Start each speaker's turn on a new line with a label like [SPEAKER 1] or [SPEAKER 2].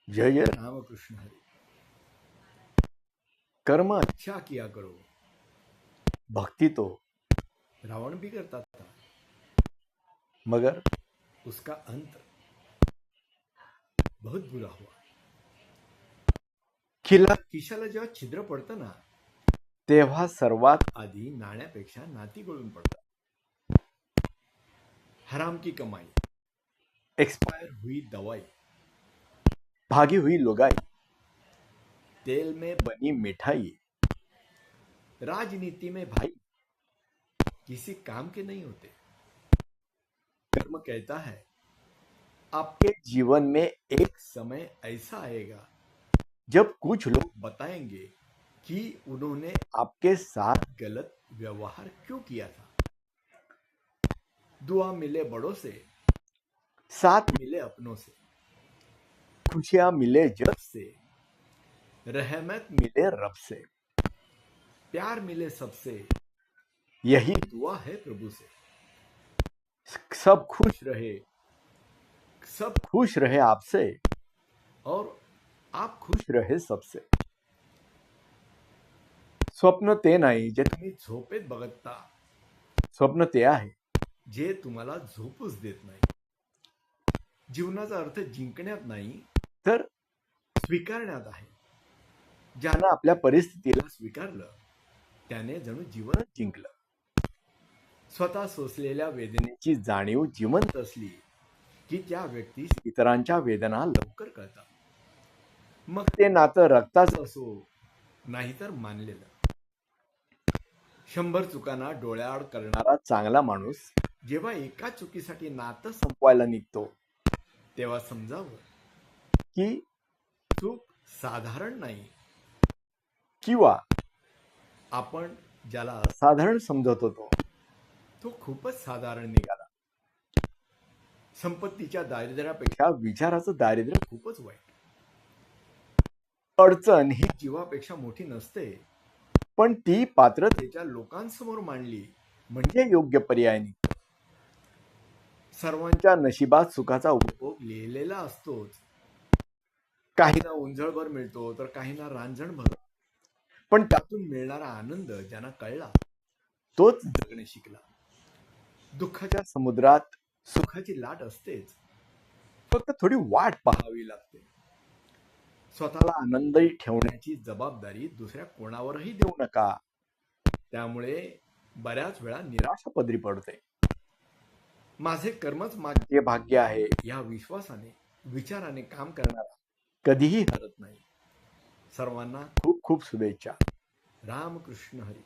[SPEAKER 1] जय जय
[SPEAKER 2] रामकृष्ण हरि।
[SPEAKER 1] कर्म
[SPEAKER 2] अच्छा किया करो,
[SPEAKER 1] भक्ति तो
[SPEAKER 2] रावण भी करता था,
[SPEAKER 1] मगर
[SPEAKER 2] उसका अंत बहुत बुरा हुआ।
[SPEAKER 1] खिला
[SPEAKER 2] खिशाला जेव्हा छिद्र पडतं ना,
[SPEAKER 1] तेव्हा सर्वात
[SPEAKER 2] आधी नाण्यापेक्षा नाती गळून पडतात. हराम की कमाई, एक्सपायर हुई दवाई,
[SPEAKER 1] भागी हुई लुगाई,
[SPEAKER 2] तेल में
[SPEAKER 1] बनी मिठाई,
[SPEAKER 2] राजनीति में भाई किसी काम के नहीं होते। कर्म कहता है
[SPEAKER 1] आपके जीवन में एक
[SPEAKER 2] समय ऐसा आएगा
[SPEAKER 1] जब कुछ लोग
[SPEAKER 2] बताएंगे कि उन्होंने
[SPEAKER 1] आपके साथ
[SPEAKER 2] गलत व्यवहार क्यों किया था। दुआ मिले बड़ों से,
[SPEAKER 1] साथ
[SPEAKER 2] मिले अपनों से,
[SPEAKER 1] खुशियां मिले जब
[SPEAKER 2] से रहमत
[SPEAKER 1] मिले रब से,
[SPEAKER 2] प्यार मिले सबसे,
[SPEAKER 1] यही
[SPEAKER 2] दुआ है प्रभु से।
[SPEAKER 1] सब खुश
[SPEAKER 2] खुश रहे
[SPEAKER 1] आपसे
[SPEAKER 2] और आप खुश
[SPEAKER 1] रहे सबसे. स्वप्न ते नाही जे
[SPEAKER 2] तुम्ही झोपेत बघता,
[SPEAKER 1] स्वप्न ते आहे
[SPEAKER 2] जे तुम्हाला झोपूच देत नाही. जीवनाचा अर्थ जिंकण्यात नाही
[SPEAKER 1] तर
[SPEAKER 2] स्वीकारण्यात आहे.
[SPEAKER 1] ज्यानं आपल्या परिस्थितीला
[SPEAKER 2] स्वीकारलं त्याने जणू जीवन
[SPEAKER 1] जिंकलं.
[SPEAKER 2] स्वतः सोसलेल्या वेदनेची
[SPEAKER 1] ची जाणीव जिवंत
[SPEAKER 2] असली की त्या व्यक्तीस
[SPEAKER 1] इतरांच्या वेदना
[SPEAKER 2] लवकर कळतात. मग
[SPEAKER 1] ते नातं रक्ताचं
[SPEAKER 2] असो नाहीतर मानलेलं. 100 चुकांना डोळ्याआड करणारा
[SPEAKER 1] चांगला माणूस
[SPEAKER 2] जेव्हा एका चुकीसाठी नातं
[SPEAKER 1] संपवायला निघतो
[SPEAKER 2] तेव्हा समजावं
[SPEAKER 1] की
[SPEAKER 2] चूक साधारण नाही,
[SPEAKER 1] किंवा
[SPEAKER 2] आपण ज्याला
[SPEAKER 1] साधारण समजत होतो
[SPEAKER 2] तो खूपच साधारण निघाला. संपत्तीच्या दारिद्र्यापेक्षा
[SPEAKER 1] विचाराचं दारिद्र्य
[SPEAKER 2] खूपच वाईट.
[SPEAKER 1] अडचण ही
[SPEAKER 2] जीवापेक्षा मोठी नसते,
[SPEAKER 1] पण ती पात्रतेच्या
[SPEAKER 2] त्याच्या लोकांसमोर मांडली
[SPEAKER 1] म्हणजे योग्य पर्याय निघतो.
[SPEAKER 2] सर्वांच्या
[SPEAKER 1] नशिबात सुखाचा
[SPEAKER 2] उपभोग लिहिलेला असतोच. काहींना उंजळभर मिळतो तर काहींना रांजणभर, पण त्यातून मिळणारा आनंद ज्यांना कळला
[SPEAKER 1] तोच
[SPEAKER 2] जगणे शिकला. दुःखाच्या
[SPEAKER 1] समुद्रात
[SPEAKER 2] सुखाची लाट असतेच,
[SPEAKER 1] फक्त थोडी वाट पाहावी
[SPEAKER 2] पाहावी लागते. स्वतःला
[SPEAKER 1] आनंदी ठेवण्याची
[SPEAKER 2] ची जबाबदारी दुसऱ्या कोणावरही
[SPEAKER 1] देऊ
[SPEAKER 2] देऊ.
[SPEAKER 1] नका.
[SPEAKER 2] त्यामुळे बऱ्याच वेळा
[SPEAKER 1] निराशा पदरी पडते.
[SPEAKER 2] माझे कर्मच माझे
[SPEAKER 1] जे भाग्य आहे
[SPEAKER 2] या विश्वासाने विचाराने काम करणारा
[SPEAKER 1] कधीही
[SPEAKER 2] हरत नाही. सर्वांना
[SPEAKER 1] खूप खूप शुभेच्छा.
[SPEAKER 2] रामकृष्ण हरी.